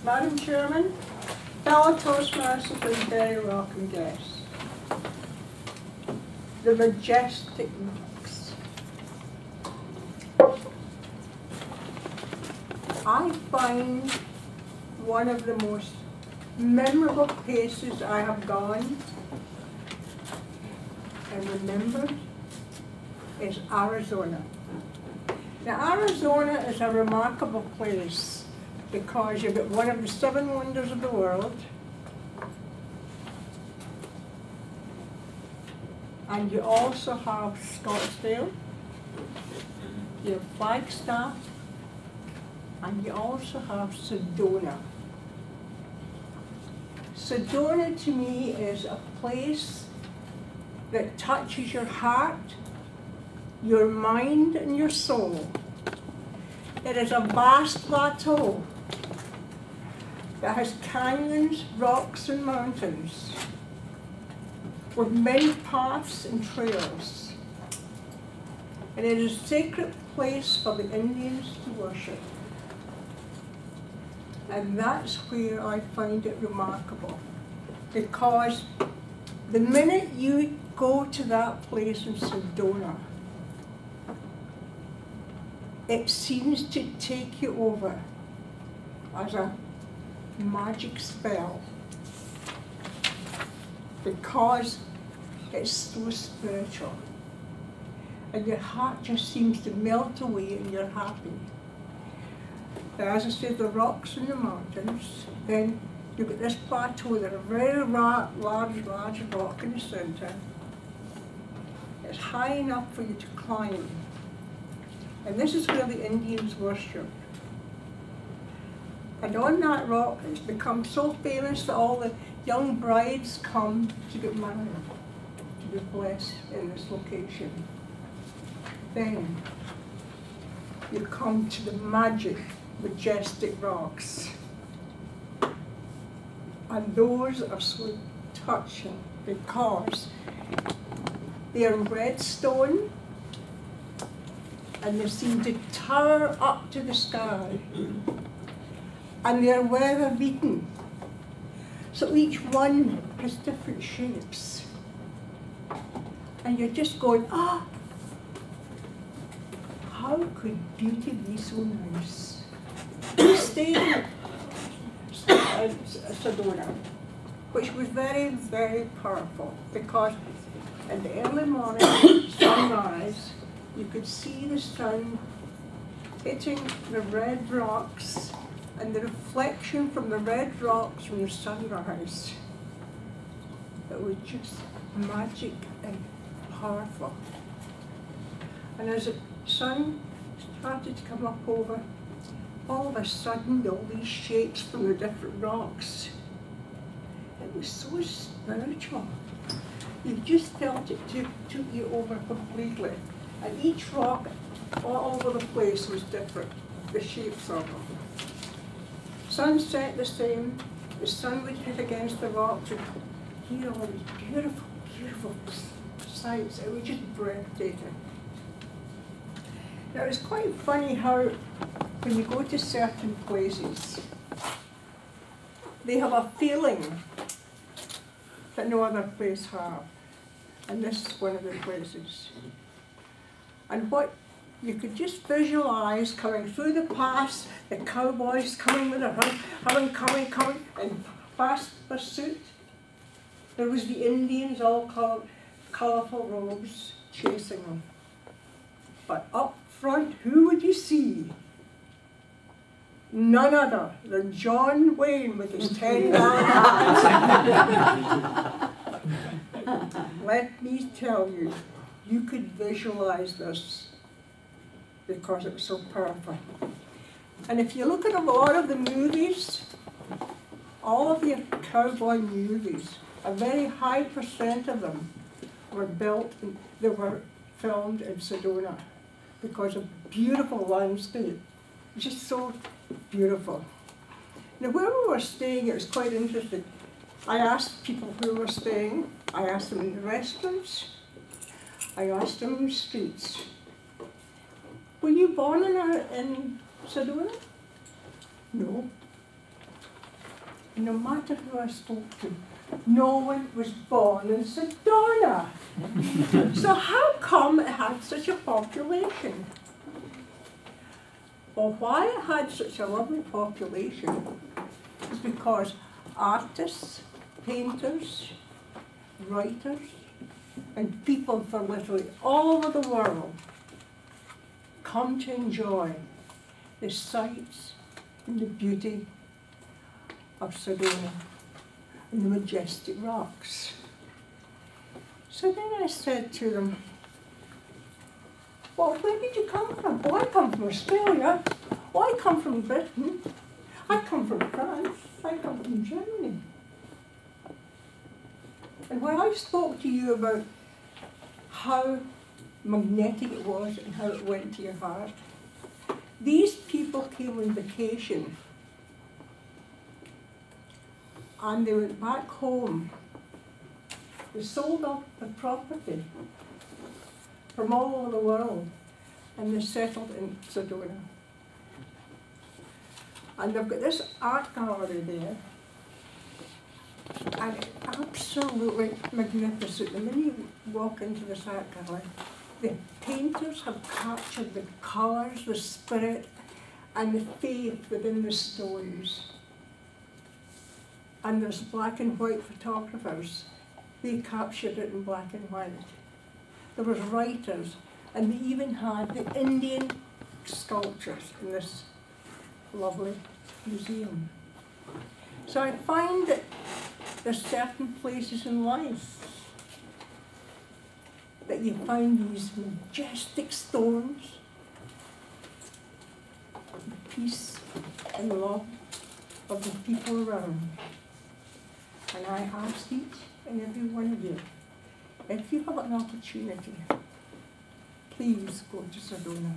Madam Chairman, fellow Toastmasters and very welcome guests. The Majestic rocks. I find one of the most memorable places I have gone and remembered is Arizona. Now, Arizona is a remarkable place because you've got one of the 7 wonders of the world, and you also have Scottsdale, you have Flagstaff, and you also have Sedona. Sedona to me is a place that touches your heart, your mind, and your soul. It is a vast plateau that has canyons, rocks, and mountains with many paths and trails. And it is a sacred place for the Indians to worship. And that's where I find it remarkable, because the minute you go to that place in Sedona, it seems to take you over as a magic spell, because it's so spiritual. And your heart just seems to melt away and you're happy. But as I said, the rocks and the mountains, then you've got this plateau that a very large rock in the center. It's high enough for you to climb. And this is where the Indians worship. And on that rock, it's become so famous that all the young brides come to get married, to be blessed in this location. Then you come to the majestic rocks. And those are so touching because they are red stone and they seem to tower up to the sky. And they are weather beaten. So each one has different shapes. And you're just going, ah, how could beauty be so nice? We stayed in Sedona, which was very, very powerful because in the early morning sunrise, you could see the sun hitting the red rocks and the reflection from the red rocks from the sunrise. It was just magic and powerful. And as the sun started to come up over, all of a sudden all these shapes from the different rocks. It was so spiritual. You just felt it took you over completely. And each rock all over the place was different, the shapes of them. Sunset the same, the sun would hit against the rocks and hear all these beautiful, beautiful sights. It was just breathtaking. Now it's quite funny how when you go to certain places, they have a feeling that no other place have. And this is one of the places. And what you could just visualize coming through the pass, the cowboys coming with their coming in fast pursuit. There was the Indians, all colourful robes, chasing them. But up front, who would you see? None other than John Wayne with his 10 guns. Let me tell you, you could visualize this because it was so powerful. And if you look at a lot of the movies, all of the cowboy movies, a very high percent of them were filmed in Sedona because of beautiful landscape, just so beautiful. Now where we were staying, it was quite interesting. I asked people who were staying, I asked them in the restaurants, I asked them in the streets. Were you born in Sedona? No. no matter who I spoke to, no one was born in Sedona. So how come it had such a population? Well, why it had such a lovely population is because artists, painters, writers, and people from literally all over the world come to enjoy the sights and the beauty of Sedona and the majestic rocks. So then I said to them, well, where did you come from? Oh, I come from Australia. Oh, I come from Britain. I come from France. I come from Germany. And when I spoke to you about how magnetic it was and how it went to your heart, these people came on vacation and they went back home. They sold off the property from all over the world and they settled in Sedona. And they've got this art gallery there, and it's absolutely magnificent. The minute you walk into this art gallery, the painters have captured the colours, the spirit, and the faith within the stories. And there's black and white photographers. They captured it in black and white. There was writers, and they even had the Indian sculptures in this lovely museum. So I find that there's certain places in life that you find these majestic stones, the peace and love of the people around. And I ask each and every one of you, if you have an opportunity, please go to Sedona.